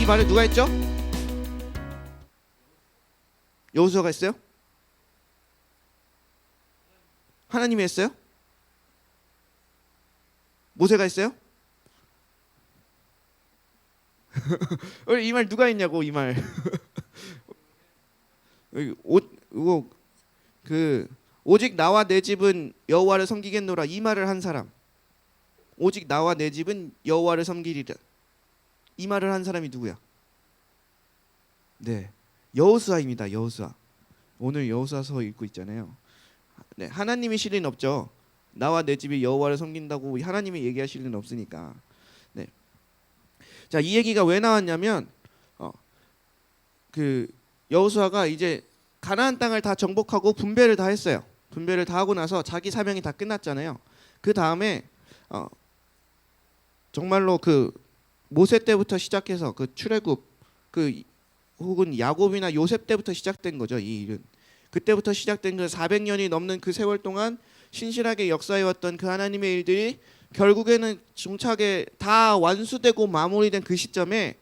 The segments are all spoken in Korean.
말을 누가 했죠? 여호수아가 했어요? 하나님이 했어요? 모세가 했어요? 이 말 누가 했냐고 이 말. 이거 오직 나와 내 집은 여호와를 섬기겠노라 이 말을 한 사람. 오직 나와 내 집은 여호와를 섬기리라 이 말을 한 사람이 누구야? 네, 여호수아입니다. 여호수아. 오늘 여호수아서 읽고 있잖아요. 네, 하나님이 실린 없죠. 나와 내 집이 여호와를 섬긴다고 하나님이 얘기하실 리는 없으니까. 네. 자, 이 얘기가 왜 나왔냐면 그 여호수아가 이제 가나안 땅을 다 정복하고 분배를 다 했어요. 분배를 다 하고 나서 자기 사명이 다 끝났잖아요. 그 다음에 정말로 그 모세 때부터 시작해서 그 출애굽 혹은 야곱이나 요셉 때부터 시작된 거죠. 이 일은 그때부터 시작된 그 400년이 넘는 그 세월 동안 신실하게 역사해왔던 그 하나님의 일들이 결국에는 중차게 다 완수되고 마무리된 그 시점에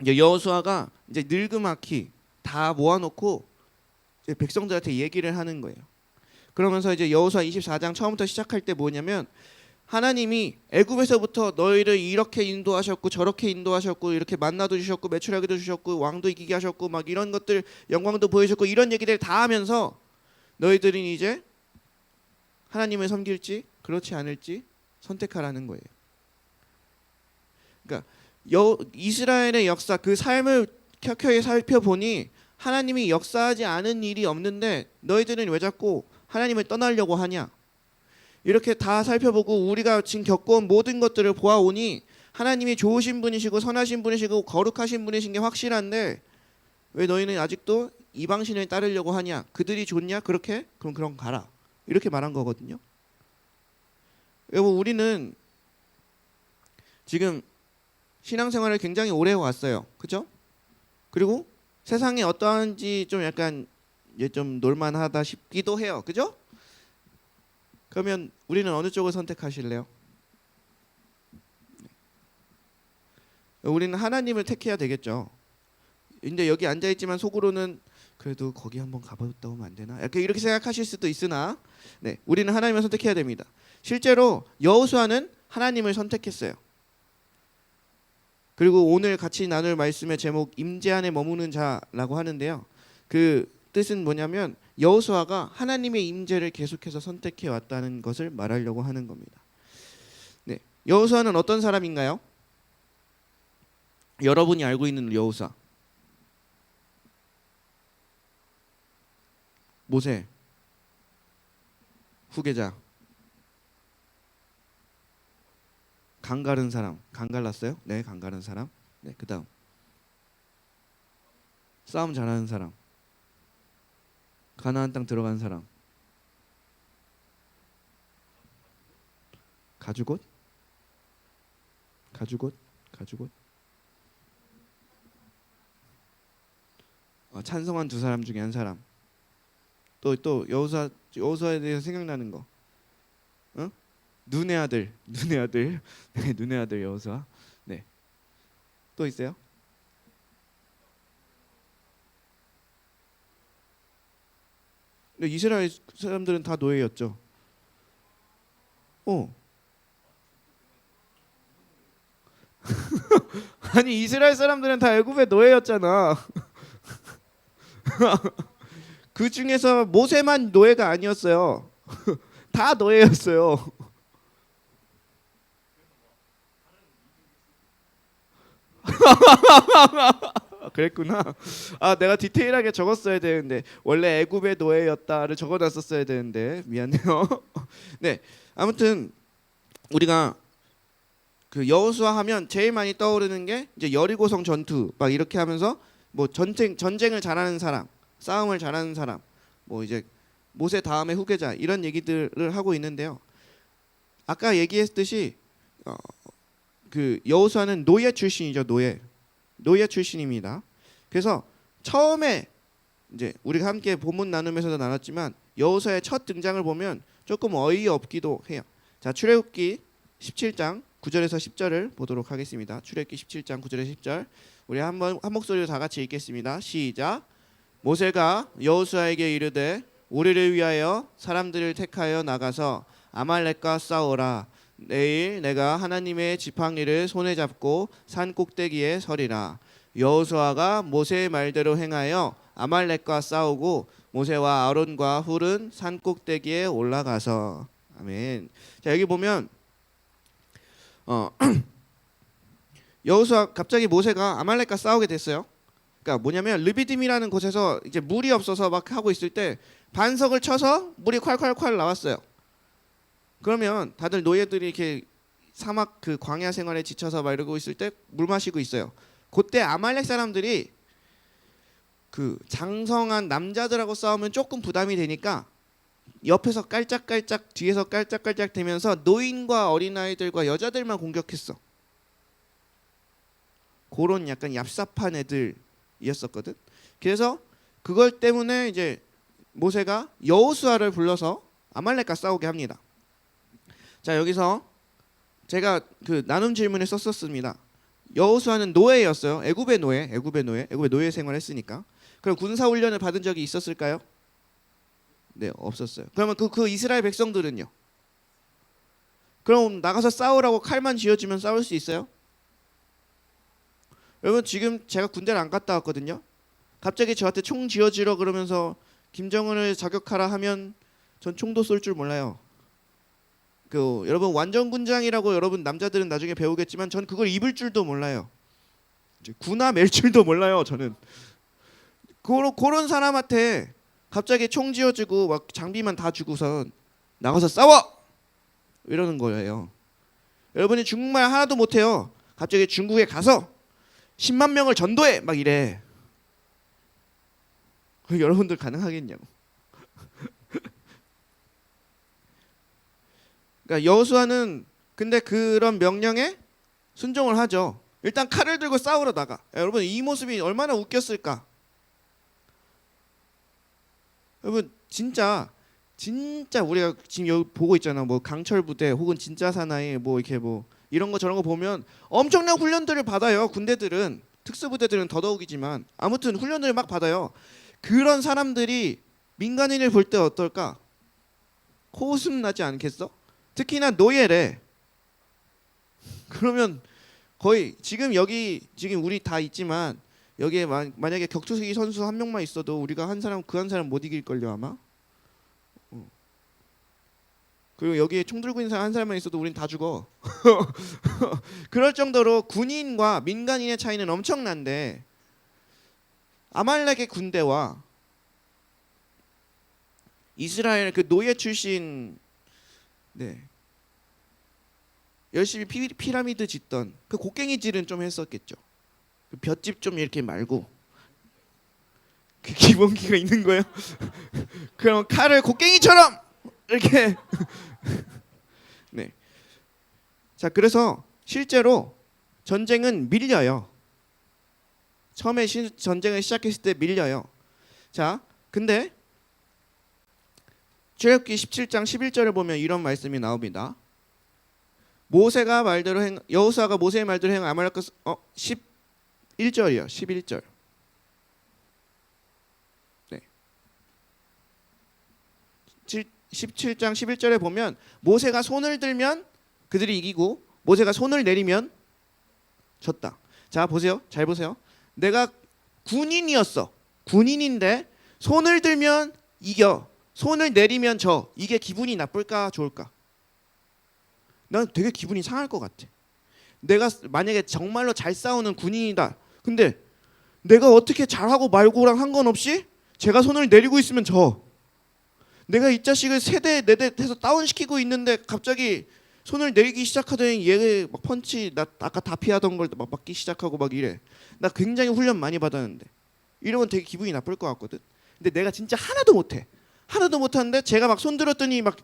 이제 여호수아가 이제 늙음하기 다 모아놓고 이제 백성들한테 얘기를 하는 거예요. 그러면서 이제 여호수아 24장 처음부터 시작할 때 뭐냐면 하나님이 애굽에서부터 너희를 이렇게 인도하셨고 저렇게 인도하셨고 이렇게 만나도 주셨고 메추라기도 주셨고 왕도 이기게 하셨고 막 이런 것들 영광도 보여주셨고 이런 얘기들 다 하면서 너희들은 이제 하나님을 섬길지 그렇지 않을지 선택하라는 거예요. 그러니까 이스라엘의 역사 그 삶을 켜켜이 살펴보니 하나님이 역사하지 않은 일이 없는데 너희들은 왜 자꾸 하나님을 떠나려고 하냐? 이렇게 다 살펴보고 우리가 지금 겪어온 모든 것들을 보아오니 하나님이 좋으신 분이시고 선하신 분이시고 거룩하신 분이신 게 확실한데 왜 너희는 아직도 이방신을 따르려고 하냐? 그들이 좋냐? 그렇게? 그럼 가라. 이렇게 말한 거거든요. 여러분 우리는 지금 신앙생활을 굉장히 오래 해왔어요. 그죠? 그리고 세상이 어떠한지 좀 약간 좀 놀만하다 싶기도 해요. 그죠? 그러면 우리는 어느 쪽을 선택하실래요? 우리는 하나님을 택해야 되겠죠. 근데 여기 앉아있지만 속으로는 그래도 거기 한번 가봤다 오면 안 되나? 이렇게 생각하실 수도 있으나 네, 우리는 하나님을 선택해야 됩니다. 실제로 여호수아는 하나님을 선택했어요. 그리고 오늘 같이 나눌 말씀의 제목 임재 안에 머무는 자라고 하는데요. 그 뜻은 뭐냐면 여호수아가 하나님의 임재를 계속해서 선택해 왔다는 것을 말하려고 하는 겁니다. 네, 여호수아는 어떤 사람인가요? 여러분이 알고 있는 여호수아. 모세 후계자. 강가른 사람. 강갈랐어요? 네, 강가른 사람. 네, 그다음 싸움 잘하는 사람. 가나안 땅 들어간 사람. 가죽옷? 찬송한 두 사람 중에 한 사람. 또 여호수아에 대해서 생각나는 거. 눈의 아들. 네, 눈의 아들 여호수아. 네. 또 있어요? 이스라엘 사람들은 다 노예였죠. 아니 이스라엘 사람들은 다 애굽의 노예였잖아. 그 중에서 모세만 노예가 아니었어요. 다 노예였어요. 그랬구나. 내가 디테일하게 적었어야 되는데 원래 애굽의 노예였다를 적어놨었어야 되는데 미안해요. 네, 아무튼 우리가 그 여호수아 하면 제일 많이 떠오르는 게 이제 여리고성 전투 막 이렇게 하면서 뭐 전쟁을 잘하는 사람, 싸움을 잘하는 사람, 뭐 이제 모세 다음의 후계자 이런 얘기들을 하고 있는데요. 아까 얘기했듯이 그 여호수아는 노예 출신이죠. 노예 출신입니다. 그래서 처음에 이제 우리가 함께 본문 나눔에서도 나눴지만 여호수아의 첫 등장을 보면 조금 어이없기도 해요. 자, 출애굽기 17장 9절에서 10절을 보도록 하겠습니다. 출애굽기 17장 9절에서 10절. 우리 한번 한 목소리로 다 같이 읽겠습니다. 시작. 모세가 여호수아에게 이르되 우리를 위하여 사람들을 택하여 나가서 아말렉과 싸우라. 내일 내가 하나님의 지팡이를 손에 잡고 산 꼭대기에 서리라. 여호수아가 모세의 말대로 행하여 아말렉과 싸우고 모세와 아론과 훌은 산 꼭대기에 올라가서. 아멘. 자, 여기 보면 여호수아 갑자기 모세가 아말렉과 싸우게 됐어요. 그러니까 뭐냐면 르비딤이라는 곳에서 이제 물이 없어서 막 하고 있을 때 반석을 쳐서 물이 콸콸콸 나왔어요. 그러면 다들 노예들이 이렇게 사막 그 광야 생활에 지쳐서 막 이러고 있을 때 물 마시고 있어요. 그때 아말렉 사람들이 그 장성한 남자들하고 싸우면 조금 부담이 되니까 옆에서 깔짝깔짝 뒤에서 깔짝깔짝 대면서 노인과 어린아이들과 여자들만 공격했어. 그런 약간 얍삽한 애들이었었거든. 그래서 그걸 때문에 이제 모세가 여호수아를 불러서 아말렉과 싸우게 합니다. 자, 여기서 제가 그 나눔 질문을 썼었습니다. 여호수아는 노예였어요. 애굽의 노예 생활했으니까. 그럼 군사 훈련을 받은 적이 있었을까요? 네, 없었어요. 그러면 그 이스라엘 백성들은요? 그럼 나가서 싸우라고 칼만 쥐어주면 싸울 수 있어요? 여러분, 지금 제가 군대를 안 갔다 왔거든요. 갑자기 저한테 총 쥐어주러 그러면서 김정은을 자격하라 하면 전 총도 쏠 줄 몰라요. 그 여러분 완전군장이라고 여러분 남자들은 나중에 배우겠지만 전 그걸 입을 줄도 몰라요. 군화 맬 줄도 몰라요. 저는 그런 사람한테 갑자기 총 쥐어주고 막 장비만 다 주고선 나가서 싸워 이러는 거예요. 여러분이 중국말 하나도 못해요. 갑자기 중국에 가서 10만 명을 전도해 막 이래. 여러분들 가능하겠냐고. 그러니까 여호수아는 근데 그런 명령에 순종을 하죠. 일단 칼을 들고 싸우러 나가. 여러분 이 모습이 얼마나 웃겼을까. 여러분 진짜 우리가 지금 여기 보고 있잖아. 뭐 강철 부대 혹은 진짜 사나이 뭐 이렇게 뭐 이런 거 저런 거 보면 엄청난 훈련들을 받아요. 군대들은 특수부대들은 더더욱이지만 아무튼 훈련들을 막 받아요. 그런 사람들이 민간인을 볼 때 어떨까? 코웃음 나지 않겠어? 특히나 노예래. 그러면 거의 지금 우리 다 있지만 여기에 만약에 격투기 선수 한 명만 있어도 우리가 한 사람 못 이길 걸요 아마. 그리고 여기에 총 들고 있는 사람 한 사람만 있어도 우린 다 죽어. 그럴 정도로 군인과 민간인의 차이는 엄청난데 아말렉의 군대와 이스라엘 그 노예 출신 열심히 피라미드 짓던 그 곡괭이질은 좀 했었겠죠. 그 볏짚 좀 이렇게 말고 그 기본기가 있는 거예요. 그럼 칼을 곡괭이처럼 이렇게 네. 자, 그래서 실제로 전쟁은 밀려요. 처음에 전쟁을 시작했을 때 밀려요. 자, 근데 출애굽기 17장 11절을 보면 이런 말씀이 나옵니다. 여호수아가 모세의 말대로 행 아말렉과 11절이요. 11절. 네. 17장 11절에 보면 모세가 손을 들면 그들이 이기고 모세가 손을 내리면 졌다. 자, 보세요. 잘 보세요. 내가 군인이었어. 군인인데 손을 들면 이겨. 손을 내리면 져. 이게 기분이 나쁠까 좋을까? 난 되게 기분이 상할 것 같아. 내가 만약에 정말로 잘 싸우는 군인이다. 근데 내가 어떻게 잘하고 말고랑 상관없이 제가 손을 내리고 있으면 져. 내가 이 자식을 세대 네대 해서 다운시키고 있는데 갑자기 손을 내리기 시작하더니 얘 막 펀치 나 아까 다 피하던 걸 막 맞기 시작하고 막 이래. 나 굉장히 훈련 많이 받았는데 이러면 되게 기분이 나쁠 것 같거든. 근데 내가 진짜 하나도 못해. 하나도 못하는데 제가 막 손 들었더니 막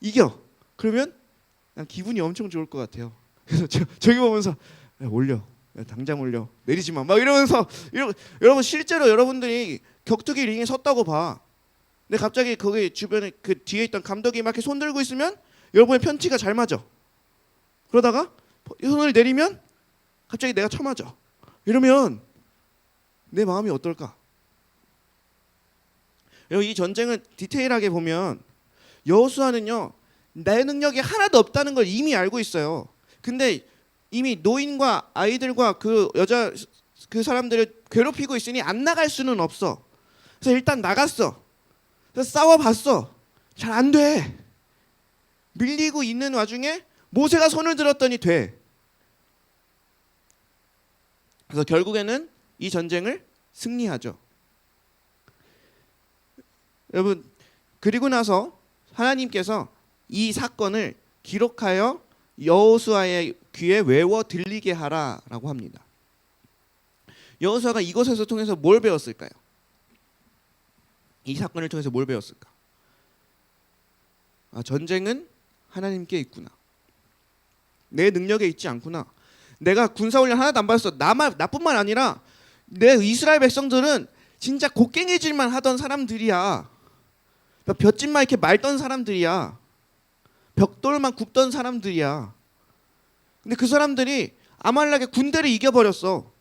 이겨. 그러면 난 기분이 엄청 좋을 것 같아요. 그래서 저기 보면서 야, 올려. 야, 당장 올려. 내리지 마. 막 이러면서 여러분 실제로 여러분들이 격투기 링에 섰다고 봐. 근데 갑자기 거기 주변에 그 뒤에 있던 감독이 막 이렇게 손 들고 있으면 여러분의 편치가 잘 맞아. 그러다가 손을 내리면 갑자기 내가 쳐맞아. 이러면 내 마음이 어떨까? 이 전쟁을 디테일하게 보면 여호수아는요, 내 능력이 하나도 없다는 걸 이미 알고 있어요. 근데 이미 노인과 아이들과 그 여자 그 사람들을 괴롭히고 있으니 안 나갈 수는 없어. 그래서 일단 나갔어. 그래서 싸워봤어. 잘 안 돼. 밀리고 있는 와중에 모세가 손을 들었더니 돼. 그래서 결국에는 이 전쟁을 승리하죠. 여러분, 그리고 나서 하나님께서 이 사건을 기록하여 여호수아의 귀에 외워 들리게 하라라고 합니다. 여호수아가 이곳에서 통해서 뭘 배웠을까요? 이 사건을 통해서 뭘 배웠을까? 전쟁은 하나님께 있구나. 내 능력에 있지 않구나. 내가 군사훈련 하나도 안 받았어. 나뿐만 아니라 내 이스라엘 백성들은 진짜 곡괭이질만 하던 사람들이야. 볏짚만 이렇게 말던 사람들이야. 벽돌만 굽던 사람들이야. 근데 그 사람들이 아말렉의 군대를 이겨버렸어.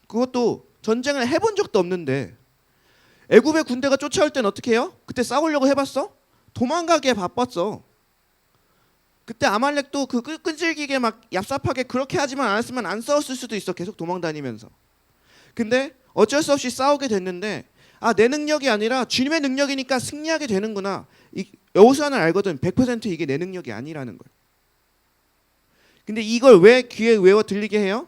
그것도 전쟁을 해본 적도 없는데. 애굽의 군대가 쫓아올 땐 어떻게 해요? 그때 싸우려고 해봤어? 도망가기에 바빴어. 그때 아말렉도 그 끈질기게 막 얍삽하게 그렇게 하지만 않았으면 안 싸웠을 수도 있어. 계속 도망다니면서. 근데 어쩔 수 없이 싸우게 됐는데, 내 능력이 아니라 주님의 능력이니까 승리하게 되는구나. 여호수아는 알거든. 100% 이게 내 능력이 아니라는 걸. 근데 이걸 왜 귀에 외워 들리게 해요?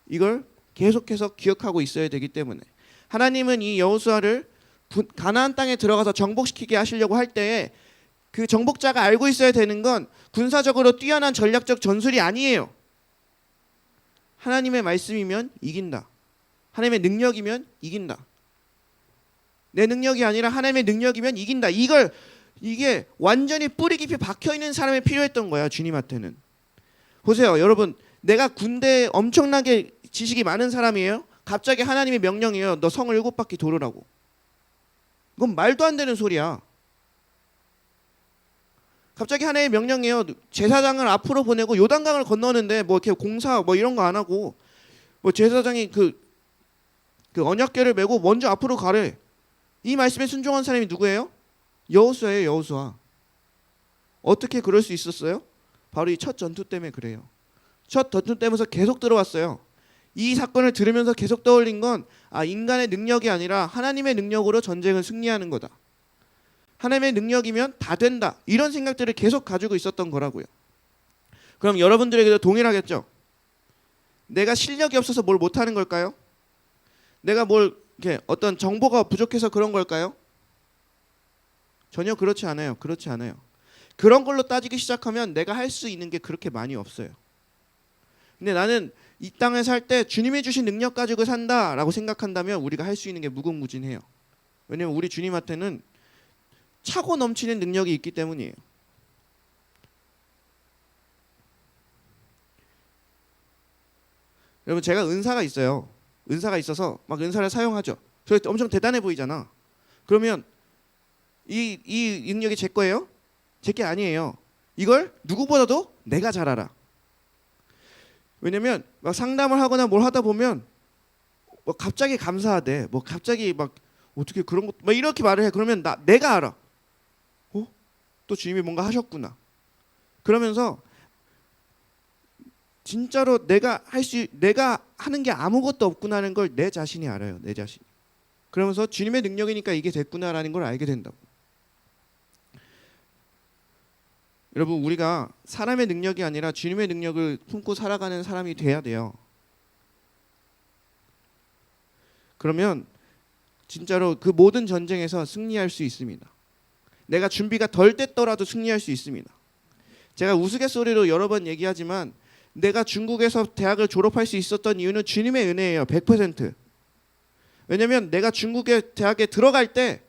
이걸 계속해서 기억하고 있어야 되기 때문에. 하나님은 이 여호수아를 가나안 땅에 들어가서 정복시키게 하시려고 할 때에 그 정복자가 알고 있어야 되는 건 군사적으로 뛰어난 전략적 전술이 아니에요. 하나님의 말씀이면 이긴다. 하나님의 능력이면 이긴다. 내 능력이 아니라 하나님의 능력이면 이긴다. 이게 완전히 뿌리 깊이 박혀있는 사람이 필요했던 거야, 주님한테는. 보세요, 여러분. 내가 군대에 엄청나게 지식이 많은 사람이에요. 갑자기 하나님의 명령이에요. 너 성을 7바퀴 돌으라고. 이건 말도 안 되는 소리야. 갑자기 하나님의 명령이에요. 제사장을 앞으로 보내고 요단강을 건너는데 뭐 이렇게 공사 뭐 이런 거 안 하고, 뭐 제사장이 그 언약궤를 메고 먼저 앞으로 가래. 이 말씀에 순종한 사람이 누구예요? 여호수아예요, 여호수아. 어떻게 그럴 수 있었어요? 바로 이 첫 전투 때문에 그래요. 첫 전투 때문에 계속 들어왔어요. 이 사건을 들으면서 계속 떠올린 건 인간의 능력이 아니라 하나님의 능력으로 전쟁을 승리하는 거다. 하나님의 능력이면 다 된다. 이런 생각들을 계속 가지고 있었던 거라고요. 그럼 여러분들에게도 동일하겠죠? 내가 실력이 없어서 뭘 못하는 걸까요? 내가 이렇게 어떤 정보가 부족해서 그런 걸까요? 전혀 그렇지 않아요. 그렇지 않아요. 그런 걸로 따지기 시작하면 내가 할 수 있는 게 그렇게 많이 없어요. 근데 나는 이 땅에 살 때 주님이 주신 능력 가지고 산다라고 생각한다면 우리가 할 수 있는 게 무궁무진해요. 왜냐면 우리 주님한테는 차고 넘치는 능력이 있기 때문이에요. 여러분, 제가 은사가 있어요. 은사가 있어서 막 은사를 사용하죠. 저 엄청 대단해 보이잖아. 그러면 이 능력이 제 거예요? 제 게 아니에요. 이걸 누구보다도 내가 잘 알아. 왜냐면 막 상담을 하거나 뭘 하다 보면 뭐 갑자기 감사하대. 뭐 갑자기 막 어떻게 그런 것 막 이렇게 말을 해. 그러면 내가 알아. 또 주님이 뭔가 하셨구나. 그러면서 진짜로 내가 하는 게 아무것도 없구나라는 걸 내 자신이 알아요. 내 자신이. 그러면서 주님의 능력이니까 이게 됐구나라는 걸 알게 된다고. 여러분, 우리가 사람의 능력이 아니라 주님의 능력을 품고 살아가는 사람이 돼야 돼요. 그러면 진짜로 그 모든 전쟁에서 승리할 수 있습니다. 내가 준비가 덜 됐더라도 승리할 수 있습니다. 제가 우스갯소리로 여러 번 얘기하지만 내가 중국에서 대학을 졸업할 수 있었던 이유는 주님의 은혜예요. 100%. 왜냐면 내가 중국의 대학에 들어갈 때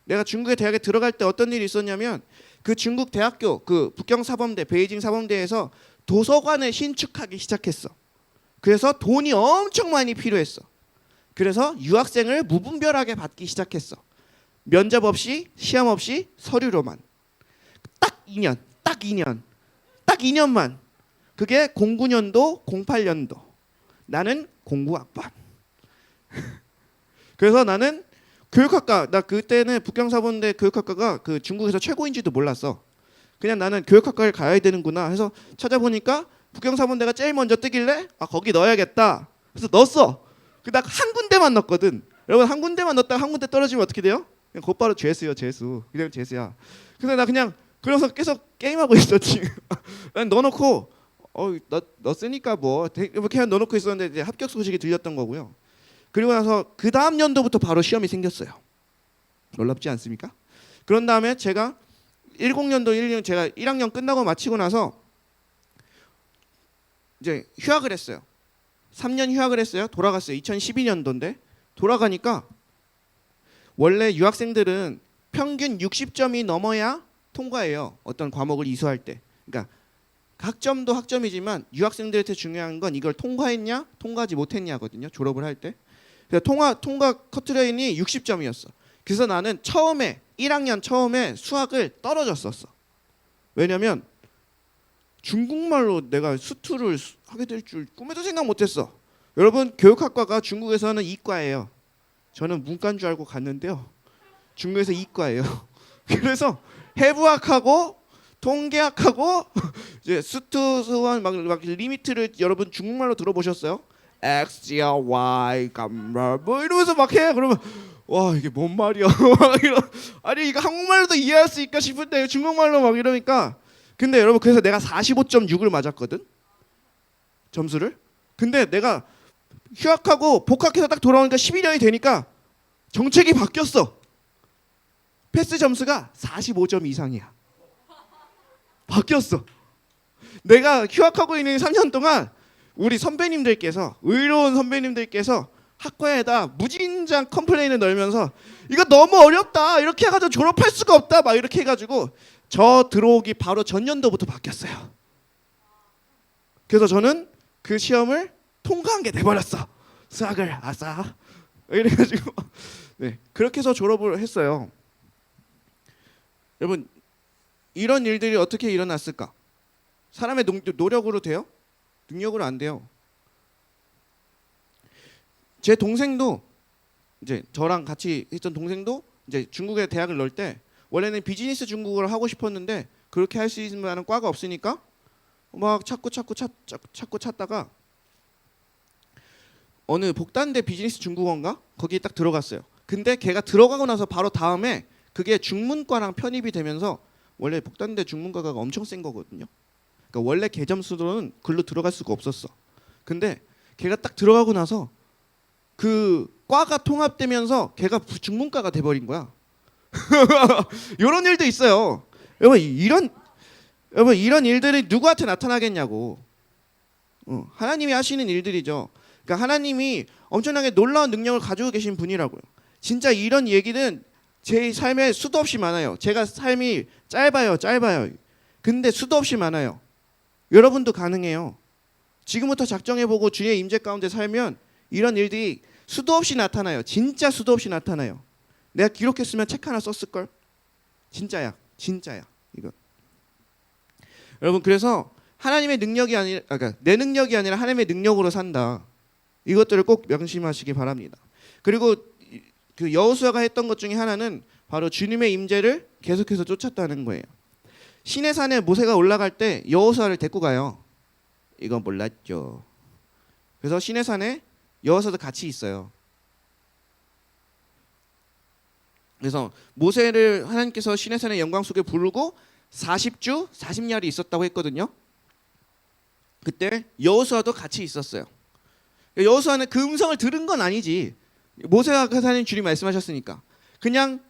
내가 중국의 대학에 들어갈 때 어떤 일이 있었냐면 그 중국 대학교 그 북경사범대 베이징 사범대에서 도서관을 신축하기 시작했어. 그래서 돈이 엄청 많이 필요했어. 그래서 유학생을 무분별하게 받기 시작했어. 면접 없이 시험 없이 서류로만. 딱 2년 2년만. 그게 09년도, 08년도. 나는 09학번. 그래서 나는 교육학과, 나 그때는 북경사범대 교육학과가 그 중국에서 최고인지도 몰랐어. 그냥 나는 교육학과를 가야 되는구나 해서 찾아보니까 북경사범대가 제일 먼저 뜨길래 아 거기 넣어야겠다. 그래서 넣었어. 나 한 군데만 넣었거든. 여러분 한 군데만 넣었다가 한 군데 떨어지면 어떻게 돼요? 그냥 곧바로 죄수요, 죄수. 그냥 죄수야. 근데 나 그냥 그래서 계속 게임하고 있었지. 난 넣어놓고 넣었으니까 뭐 이렇게 넣어놓고 있었는데 이제 합격 소식이 들렸던 거고요. 그리고 나서 그 다음 연도부터 바로 시험이 생겼어요. 놀랍지 않습니까? 그런 다음에 제가 10년도 1년 제가 1학년 끝나고 마치고 나서 이제 휴학을 했어요. 3년 휴학을 했어요. 돌아갔어요. 2012년도인데 돌아가니까 원래 유학생들은 평균 60점이 넘어야 통과해요. 어떤 과목을 이수할 때. 그러니까 학점도 학점이지만 유학생들한테 중요한 건 이걸 통과했냐, 통과하지 못했냐거든요. 졸업을 할 때. 그래서 통과 커트라인이 60점이었어. 그래서 나는 처음에 1학년 처음에 수학을 떨어졌었어. 왜냐면 중국말로 내가 수투를 하게 될 줄 꿈에도 생각 못했어. 여러분 교육학과가 중국에서는 이과예요. 저는 문과인 줄 알고 갔는데요. 중국에서 이과예요. 그래서 해부학하고 통계학하고 이제 수투 수원 막 리미트를 여러분 중국말로 들어보셨어요? X, Y, 감마 뭐 이러면서 막 해. 그러면 와 이게 뭔 말이야? 아니 이거 한국말로도 이해할 수 있을까 싶은데 중국말로 막 이러니까. 근데 여러분 그래서 내가 45.6을 맞았거든 점수를. 근데 내가 휴학하고 복학해서 딱 돌아오니까 12년이 되니까 정책이 바뀌었어. 패스 점수가 45점 이상이야. 바뀌었어. 내가 휴학하고 있는 3년 동안 우리 선배님들께서 의로운 선배님들께서 학과에다 무진장 컴플레인을 넣으면서 이거 너무 어렵다 이렇게 해가지고 졸업할 수가 없다 막 이렇게 해가지고 저 들어오기 바로 전년도부터 바뀌었어요. 그래서 저는 그 시험을 통과한 게 돼버렸어. 수학을 아싸 이래가지고 네 그렇게 해서 졸업을 했어요. 여러분 이런 일들이 어떻게 일어났을까? 사람의 노력으로 돼요? 능력으로 안 돼요. 제 동생도 이제 저랑 같이 있던 동생도 이제 중국에 대학을 넣을 때 원래는 비즈니스 중국어를 하고 싶었는데 그렇게 할 수 있는 만한 과가 없으니까 막 찾고 찾다가 어느 복단대 비즈니스 중국어인가 거기에 딱 들어갔어요. 근데 걔가 들어가고 나서 바로 다음에 그게 중문과랑 편입이 되면서 원래 복단대 중문과가 엄청 센 거거든요. 그러니까 원래 개점수로는 글로 들어갈 수가 없었어. 근데 걔가 딱 들어가고 나서 그 과가 통합되면서 걔가 중문과가 돼버린 거야. 이런 일도 있어요. 여러분 이런 일들이 누구한테 나타나겠냐고. 하나님이 하시는 일들이죠. 그러니까 하나님이 엄청나게 놀라운 능력을 가지고 계신 분이라고요. 진짜 이런 얘기는 제 삶에 수도 없이 많아요. 제가 삶이 짧아요. 근데 수도 없이 많아요. 여러분도 가능해요. 지금부터 작정해보고 주의 임재 가운데 살면 이런 일들이 수도 없이 나타나요. 진짜 수도 없이 나타나요. 내가 기록했으면 책 하나 썼을걸. 진짜야 이거. 여러분 그래서 하나님의 능력이 아니라 그러니까 내 능력이 아니라 하나님의 능력으로 산다. 이것들을 꼭 명심하시기 바랍니다. 그리고 그 여호수아가 했던 것 중에 하나는 바로 주님의 임재를 계속해서 쫓았다는 거예요. 시내산에 모세가 올라갈 때 여호수아를 데리고 가요. 이건 몰랐죠. 그래서 시내산에 여호수아도 같이 있어요. 그래서 모세를 하나님께서 시내산의 영광 속에 부르고 40주 40야리 있었다고 했거든요. 그때 여호수아도 같이 있었어요. 여호수아는 그 음성을 들은 건 아니지. 모세가 하나님 주님 말씀하셨으니까 그냥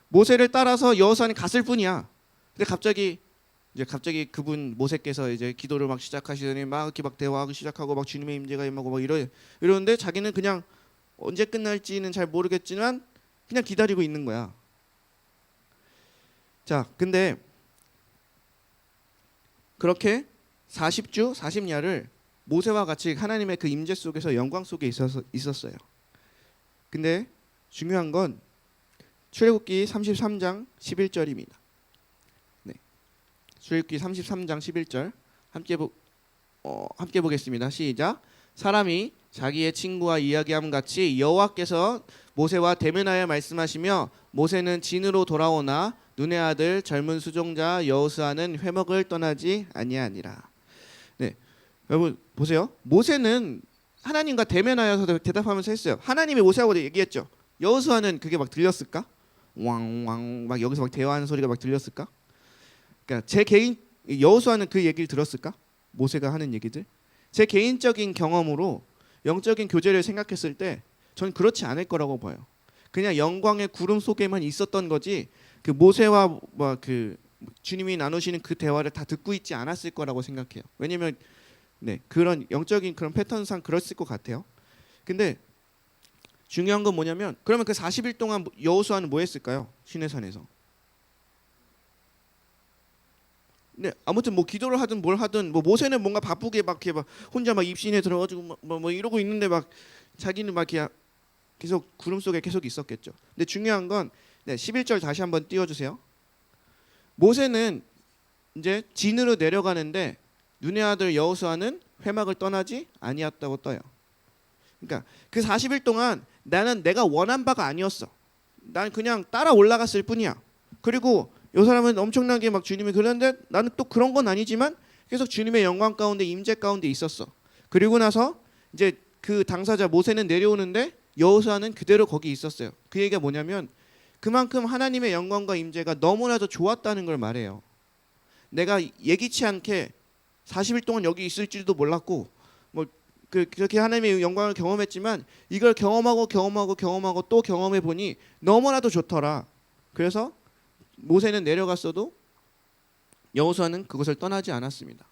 모세를 따라서 여호수아는 갔을 뿐이야. 근데 갑자기 그분 모세께서 이제 기도를 막 시작하시더니 막 이렇게 막 대화하기 시작하고 막 주님의 임재가 임하고 막 이러는데 자기는 그냥 언제 끝날지는 잘 모르겠지만 그냥 기다리고 있는 거야. 자, 근데 그렇게 40주 40야를 모세와 같이 하나님의 그 임재 속에서 영광 속에 있었어요. 근데 중요한 건 출애굽기 33장 11절입니다. 네. 출애굽기 33장 11절 함께 보겠습니다. 시작. 사람이 자기의 친구와 이야기함 같이 여호와께서 모세와 대면하여 말씀하시며 모세는 진으로 돌아오나 눈의 아들 젊은 수종자 여호수아는 회막을 떠나지 아니하니라. 네, 여러분 보세요. 모세는 하나님과 대면하여서 대답하면서 했어요. 하나님이 모세하고 얘기했죠. 여호수아는 그게 막 들렸을까? 왕왕 막 여기서 막 대화하는 소리가 막 들렸을까? 그러니까 제 개인 여호수아는 그 얘기를 들었을까? 모세가 하는 얘기들. 제 개인적인 경험으로 영적인 교제를 생각했을 때 전 그렇지 않을 거라고 봐요. 그냥 영광의 구름 속에만 있었던 거지 그 모세와 그 주님이 나누시는 그 대화를 다 듣고 있지 않았을 거라고 생각해요. 왜냐면 네, 그런 영적인 그런 패턴상 그랬을 것 같아요. 근데 중요한 건 뭐냐면 그러면 그 40일 동안 여호수아는 뭐 했을까요? 시내산에서. 네, 아무튼 뭐 기도를 하든 뭘 하든 뭐 모세는 뭔가 바쁘게 막 이렇게 막 혼자 막 입신에 들어가지고 뭐 이러고 있는데 막 자기는 막 계속 구름 속에 계속 있었겠죠. 근데 중요한 건 네, 11절 다시 한번 띄워주세요. 모세는 이제 진으로 내려가는데 눈의 아들 여호수아는 회막을 떠나지 아니었다고 떠요. 그러니까 그 40일 동안 나는 내가 원한 바가 아니었어. 난 그냥 따라 올라갔을 뿐이야. 그리고 이 사람은 엄청나게 막 주님이 그러는데 나는 또 그런 건 아니지만 계속 주님의 영광 가운데 임재 가운데 있었어. 그리고 나서 이제 그 당사자 모세는 내려오는데 여호수아는 그대로 거기 있었어요. 그 얘기가 뭐냐면 그만큼 하나님의 영광과 임재가 너무나도 좋았다는 걸 말해요. 내가 예기치 않게 40일 동안 여기 있을지도 몰랐고 뭐 그렇게 하나님의 영광을 경험했지만 이걸 경험하고 또 경험해 보니 너무나도 좋더라. 그래서 모세는 내려갔어도 여호수아는 그것을 떠나지 않았습니다.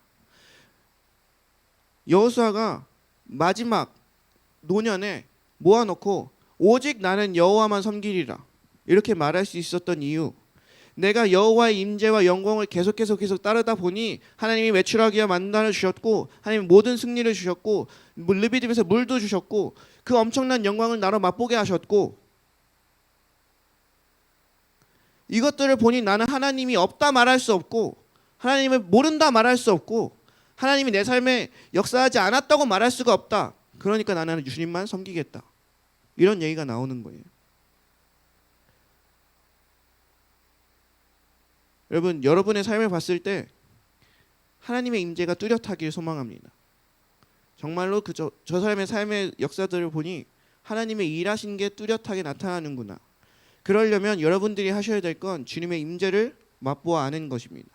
여호수아가 마지막 노년에 모아놓고 오직 나는 여호와만 섬기리라 이렇게 말할 수 있었던 이유, 내가 여호와의 임재와 영광을 계속 따르다 보니 하나님이 메추라기와 만나를 주셨고 하나님 모든 승리를 주셨고 르비딤에서 물도 주셨고 그 엄청난 영광을 나로 맛보게 하셨고 이것들을 보니 나는 하나님이 없다 말할 수 없고 하나님을 모른다 말할 수 없고 하나님이 내 삶에 역사하지 않았다고 말할 수가 없다. 그러니까 나는 주님만 섬기겠다. 이런 얘기가 나오는 거예요. 여러분, 여러분의 삶을 봤을 때 하나님의 임재가 뚜렷하길 소망합니다. 정말로 저 사람의 삶의 역사들을 보니 하나님의 일하신 게 뚜렷하게 나타나는구나. 그러려면 여러분들이 하셔야 될 건 주님의 임재를 맛보아 아는 것입니다.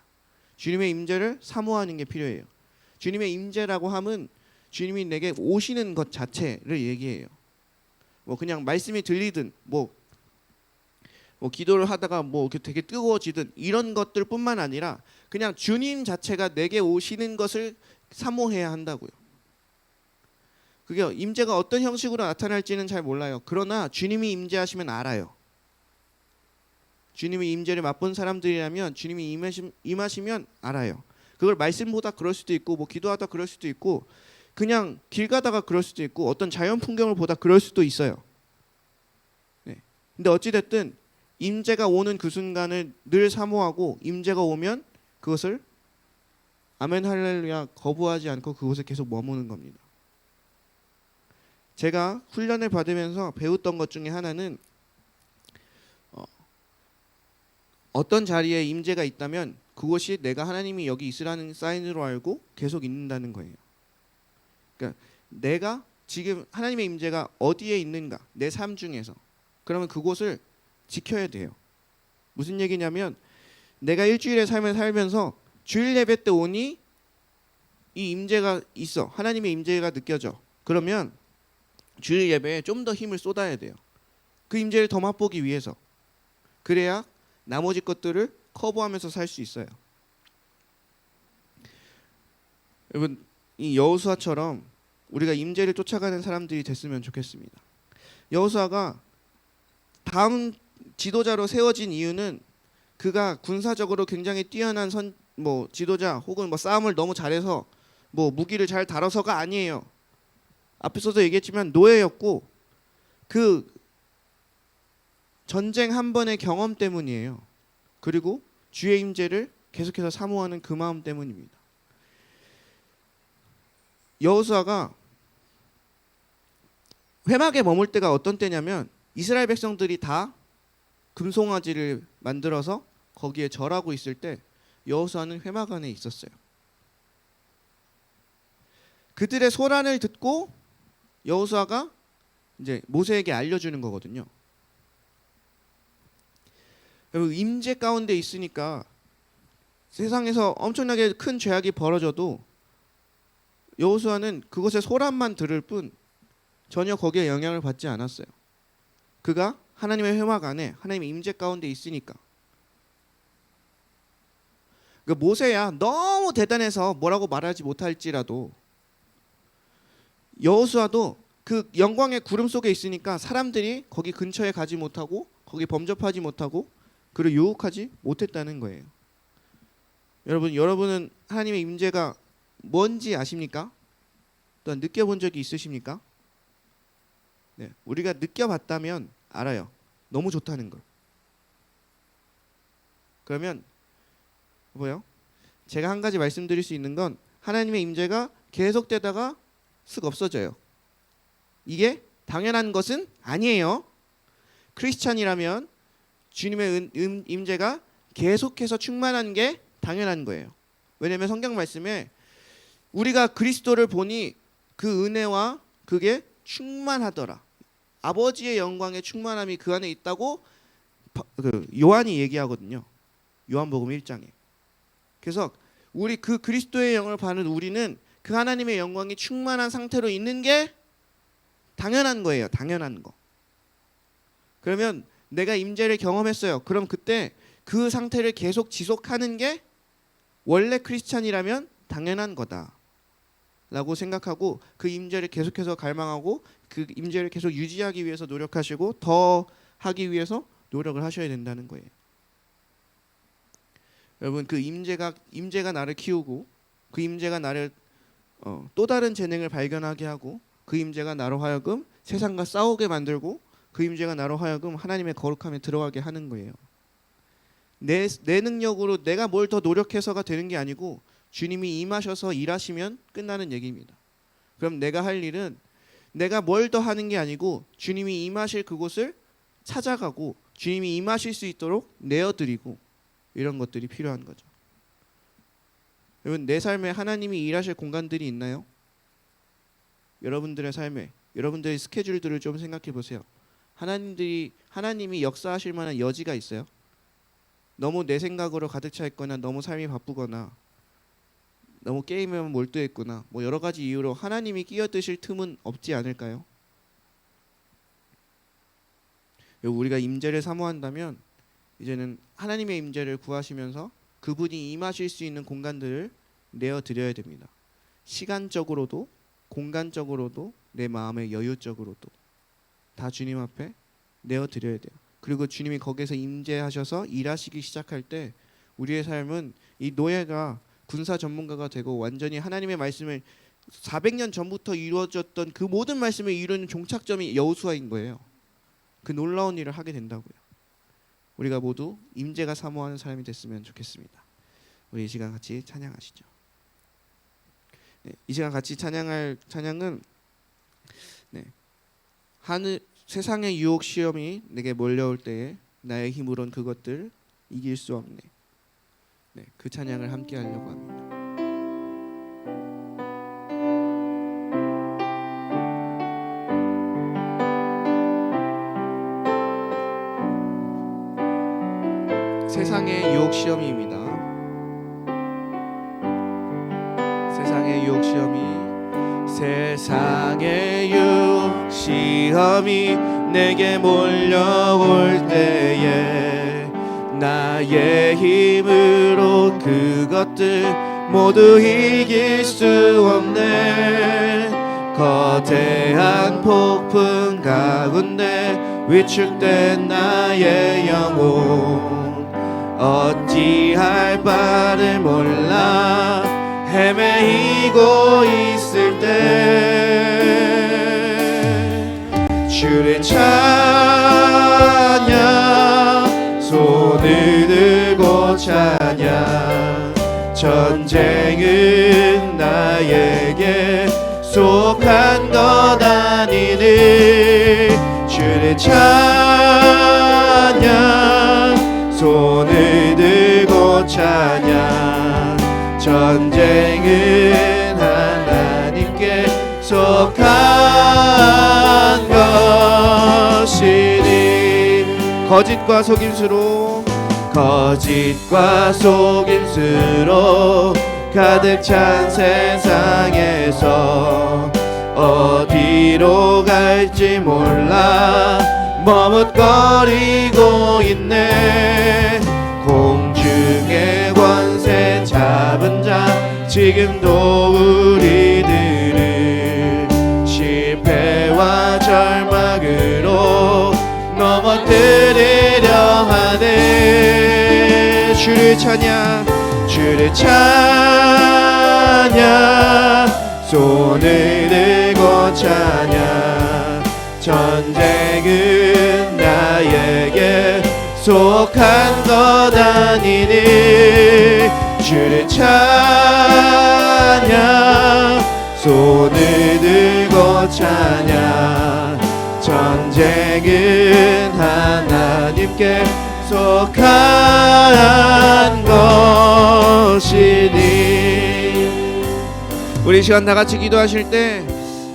주님의 임재를 사모하는 게 필요해요. 주님의 임재라고 함은 주님이 내게 오시는 것 자체를 얘기해요. 뭐 그냥 말씀이 들리든 뭐 기도를 하다가 뭐 되게 뜨거워지든 이런 것들뿐만 아니라 그냥 주님 자체가 내게 오시는 것을 사모해야 한다고요. 그게 임재가 어떤 형식으로 나타날지는 잘 몰라요. 그러나 주님이 임재하시면 알아요. 주님의 임재를 맛본 사람들이라면 주님이 임하시면 알아요. 그걸 말씀보다 그럴 수도 있고 뭐 기도하다 그럴 수도 있고 그냥 길 가다가 그럴 수도 있고 어떤 자연 풍경을 보다 그럴 수도 있어요. 네. 근데 어찌 됐든 임재가 오는 그 순간을 늘 사모하고 임재가 오면 그것을 아멘 할렐루야 거부하지 않고 그곳에 계속 머무는 겁니다. 제가 훈련을 받으면서 배웠던 것 중에 하나는 어떤 자리에 임재가 있다면 그것이 내가 하나님이 여기 있으라는 사인으로 알고 계속 있는다는 거예요. 그러니까 내가 지금 하나님의 임재가 어디에 있는가 내 삶 중에서 그러면 그곳을 지켜야 돼요. 무슨 얘기냐면 내가 일주일의 삶을 살면서 주일 예배 때 오니 이 임재가 있어. 하나님의 임재가 느껴져. 그러면 주일 예배에 좀 더 힘을 쏟아야 돼요. 그 임재를 더 맛보기 위해서. 그래야 나머지 것들을 커버하면서 살 수 있어요. 여러분 이 여호수아처럼 우리가 임재를 쫓아가는 사람들이 됐으면 좋겠습니다. 여호수아가 다음 지도자로 세워진 이유는 그가 군사적으로 굉장히 뛰어난 지도자 혹은 싸움을 너무 잘해서 무기를 잘 다뤄서가 아니에요. 앞에서도 얘기했지만 노예였고 그 전쟁 한 번의 경험 때문이에요. 그리고 주의 임재를 계속해서 사모하는 그 마음 때문입니다. 여호수아가 회막에 머물 때가 어떤 때냐면 이스라엘 백성들이 다 금송아지를 만들어서 거기에 절하고 있을 때 여호수아는 회막 안에 있었어요. 그들의 소란을 듣고 여호수아가 이제 모세에게 알려주는 거거든요. 임재 가운데 있으니까 세상에서 엄청나게 큰 죄악이 벌어져도 여호수아는 그곳의 소란만 들을 뿐 전혀 거기에 영향을 받지 않았어요. 그가 하나님의 회막 안에 하나님의 임재 가운데 있으니까. 그 모세야 너무 대단해서 뭐라고 말하지 못할지라도 여호수아도 그 영광의 구름 속에 있으니까 사람들이 거기 근처에 가지 못하고 거기 범접하지 못하고 그를 유혹하지 못했다는 거예요. 여러분은 하나님의 임재가 뭔지 아십니까? 또한 느껴본 적이 있으십니까? 네, 우리가 느껴봤다면 알아요. 너무 좋다는 걸. 그러면 뭐요? 제가 한 가지 말씀드릴 수 있는 건 하나님의 임재가 계속되다가 쓱 없어져요. 이게 당연한 것은 아니에요. 크리스찬이라면 주님의 임재가 계속해서 충만한 게 당연한 거예요. 왜냐하면 성경 말씀에 우리가 그리스도를 보니 그 은혜와 그게 충만하더라. 아버지의 영광의 충만함이 그 안에 있다고 요한이 얘기하거든요. 요한복음 1장에. 그래서 우리 그 그리스도의 영을 받는 우리는 그 하나님의 영광이 충만한 상태로 있는 게 당연한 거예요. 당연한 거. 그러면 내가 임재를 경험했어요. 그럼 그때 그 상태를 계속 지속하는 게 원래 크리스찬이라면 당연한 거다 라고 생각하고 그 임재를 계속해서 갈망하고 그 임재를 계속 유지하기 위해서 노력하시고 더 하기 위해서 노력을 하셔야 된다는 거예요. 여러분, 그 임재가 나를 키우고 그 임재가 나를 또 다른 재능을 발견하게 하고 그 임재가 나로 하여금 세상과 싸우게 만들고 그 임재가 나로 하여금 하나님의 거룩함에 들어가게 하는 거예요. 내 능력으로 내가 뭘 더 노력해서가 되는 게 아니고 주님이 임하셔서 일하시면 끝나는 얘기입니다. 그럼 내가 할 일은 내가 뭘 더 하는 게 아니고 주님이 임하실 그곳을 찾아가고 주님이 임하실 수 있도록 내어드리고 이런 것들이 필요한 거죠. 여러분, 내 삶에 하나님이 일하실 공간들이 있나요? 여러분들의 삶에 여러분들의 스케줄들을 좀 생각해 보세요. 하나님이 역사하실 만한 여지가 있어요? 너무 내 생각으로 가득 차 있거나 너무 삶이 바쁘거나 너무 게임에만 몰두해 있거나 뭐 여러 가지 이유로 하나님이 끼어드실 틈은 없지 않을까요? 우리가 임재를 사모한다면 이제는 하나님의 임재를 구하시면서 그분이 임하실 수 있는 공간들을 내어드려야 됩니다. 시간적으로도 공간적으로도 내 마음의 여유적으로도 다 주님 앞에 내어드려야 돼요. 그리고 주님이 거기에서 임재하셔서 일하시기 시작할 때 우리의 삶은 이 노예가 군사 전문가가 되고 완전히 하나님의 말씀을 400년 전부터 이루어졌던 그 모든 말씀을 이루는 종착점이 여호수아인 거예요. 그 놀라운 일을 하게 된다고요. 우리가 모두 임재가 사모하는 사람이 됐으면 좋겠습니다. 우리 이 시간 같이 찬양하시죠. 네, 이 시간 같이 찬양할 찬양은 세상의 유혹 시험이 내게 몰려올 때에 나의 힘으론 그것들 이길 수 없네. 그 찬양을 함께 하려고 합니다. 세상의 유혹 시험입니다. 세상의 유혹 시험이 세상의 유혹 시험이 내게 몰려올 때에 나의 힘으로 그것들 모두 이길 수 없네. 거대한 폭풍 가운데 위축된 나의 영혼 어찌할 바를 몰라 헤매이고 있을 때 주를 찬양 손을 들고 찬양. 전쟁은 나에게 속한 것 아니니 주를 찬양. 손을 들고 찬양. 전쟁은 하나님께 속한 것이니 거짓과 속임수로 가득 찬 세상에서 어디로 갈지 몰라 머뭇거리고 있네. 공중의 권세 잡은 자 지금도 우리들을 실패와 절망으로 넘어뜨리려 하네. 주를 찬양. 주를 찬양. 손을 들고 찬양. 전쟁은 나에게 속한 것 아니니 주를 찬양. 손을 들고 찬양. 전쟁은 하나님께 속한 것이니. 우리 시간 다 같이 기도하실 때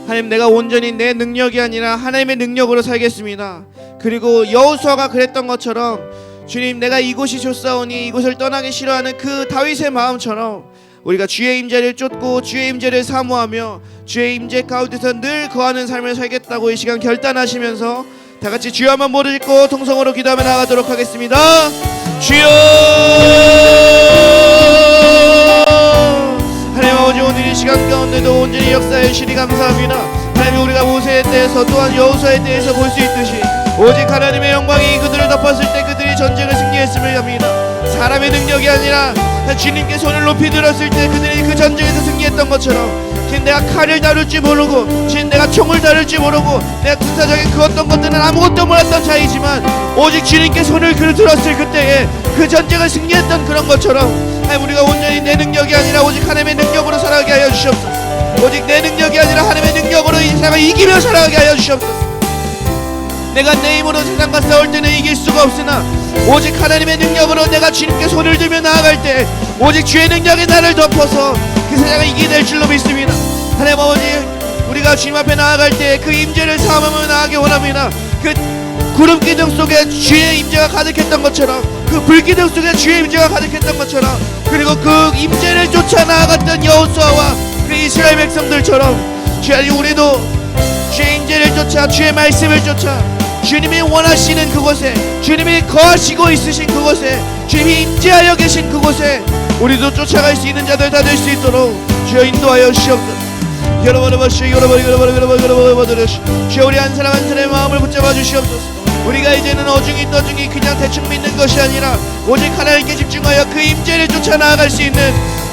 하나님, 내가 온전히 내 능력이 아니라 하나님의 능력으로 살겠습니다. 그리고 여호수아가 그랬던 것처럼 주님, 내가 이곳이 좋사오니 이곳을 떠나기 싫어하는 그 다윗의 마음처럼 우리가 주의 임재를 쫓고 주의 임재를 사모하며 주의 임재 가운데서 늘 거하는 삶을 살겠다고 이 시간 결단하시면서 다 같이 주여 한번 모를 읽고 통성으로 기도하며 나가도록 하겠습니다. 주여. 하나님 아버지, 오늘 이 시간 가운데도 온전히 역사해 주시니 감사합니다. 하나님, 우리가 모세에 대해서 또한 여호수아에 대해서 볼 수 있듯이 오직 하나님의 영광이 그들을 덮었을 때 그들이 전쟁을 승리했음을 합니다. 사람의 능력이 아니라 주님께 손을 높이 들었을 때 그들이 그 전쟁에서 승리했던 것처럼 지금 내가 칼을 다룰 줄 모르고 지금 내가 총을 다룰 줄 모르고 내가 군사적인 그 어떤 것들은 아무것도 몰랐던 자이지만 오직 주님께 손을 들었을 그때에 그 전쟁을 승리했던 그런 것처럼 하나님, 우리가 온전히 내 능력이 아니라 오직 하나님의 능력으로 살아가게 하여 주시옵소서. 오직 내 능력이 아니라 하나님의 능력으로 이 세상을 이기며 살아가게 하여 주시옵소서. 내가 내 힘으로 세상과 싸울 때는 이길 수가 없으나 오직 하나님의 능력으로 내가 주님께 손을 들며 나아갈 때 오직 주의 능력이 나를 덮어서 그 세상을 이겨낼 줄로 믿습니다. 하나님 아버지, 우리가 주님 앞에 나아갈 때 그 임재를 사모하며 나아가기 원합니다. 그 구름 기둥 속에 주의 임재가 가득했던 것처럼, 그 불기둥 속에 주의 임재가 가득했던 것처럼, 그리고 그 임재를 쫓아 나아갔던 여호수아와 그 이스라엘 백성들처럼 주님, 우리도 주의 임재를 쫓아 주의 말씀을 쫓아 주님이 원하시는 그곳에, 주님이 거하시고 있으신 그곳에, 주님이 임재하여 계신 그곳에 우리도 쫓아갈 수 있는 자들 다 될 수 있도록 주여 인도하여 주시옵소서. 주여, 우리 한 사람 한 사람의 마음을 붙잡아 주시옵소서. 우리가 이제는 어중이 떠중이 그냥 대충 믿는 것이 아니라 오직 하나님께 집중하여 그 임재를 쫓아 나아갈 수 있는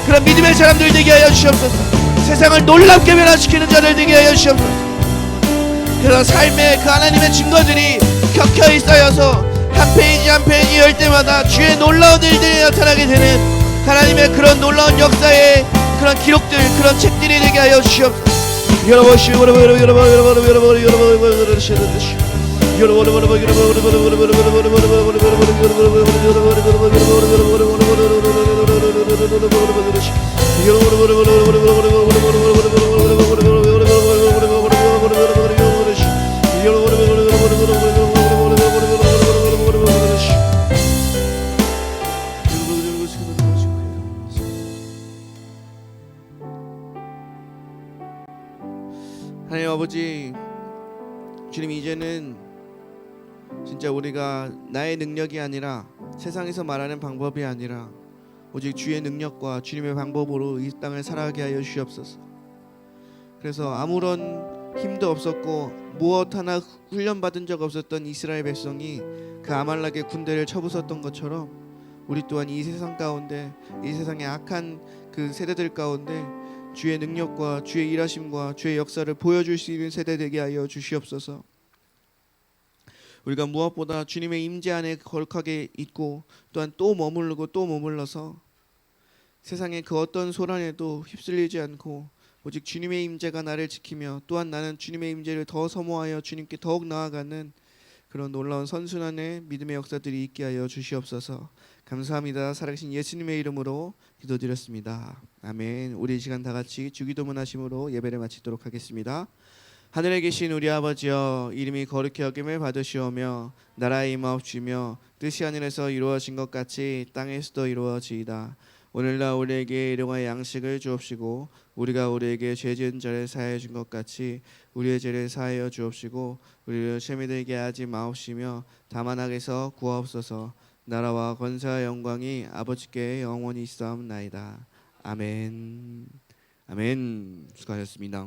그런 믿음의 사람들 되게 하여 주시옵소서. 세상을 놀랍게 변화시키는 자들 되게 하여 주시옵소서. 그런 삶의 그 하나님의 증거들이 켜켜이 쌓여서 한 페이지 한 페이지 열 때마다 주의 놀라운 일들이 나타나게 되는 하나님의 그런 놀라운 역사의 그런 기록들, 그런 책들이 되게 하여 주시옵소서. 하나님 아버지, 주님, 이제는 진짜 우리가 나의 능력이 아니라 세상에서 말하는 방법이 아니라 오직 주의 능력과 주님의 방법으로 이 땅을 살아가게 하여 주시옵소서. 그래서 아무런 힘도 없었고 무엇 하나 훈련받은 적 없었던 이스라엘 백성이 그 아말렉의 군대를 쳐부쉈던 것처럼 우리 또한 이 세상 가운데, 이 세상의 악한 그 세대들 가운데 주의 능력과 주의 일하심과 주의 역사를 보여줄 수 있는 세대 되게 하여 주시옵소서. 우리가 무엇보다 주님의 임재 안에 거룩하게 있고 또한 또 머무르고 또 머물러서 세상의 그 어떤 소란에도 휩쓸리지 않고 오직 주님의 임재가 나를 지키며 또한 나는 주님의 임재를 더 사모하여 주님께 더욱 나아가는 그런 놀라운 선순환의 믿음의 역사들이 있게 하여 주시옵소서. 감사합니다. 살아계신 예수님의 이름으로 기도드렸습니다. 아멘. 우리 이 시간 다 같이 주기도문 하심으로 예배를 마치도록 하겠습니다. 하늘에 계신 우리 아버지여, 이름이 거룩히 여김을 받으시오며 나라의 임하옵시며 뜻이 하늘에서 이루어진 것 같이 땅에서도 이루어지이다. 오늘날 우리에게 일용할 양식을 주옵시고 우리가 우리에게 죄 지은 자를 사하여 준 것 같이 우리의 죄를 사하여 주옵시고 우리를 시험에 들게 하지 마옵시며 다만 악에서 구하옵소서. 나라와 권세와 영광이 아버지께 영원히 있사옵나이다. 아멘. 아멘. 수고하셨습니다.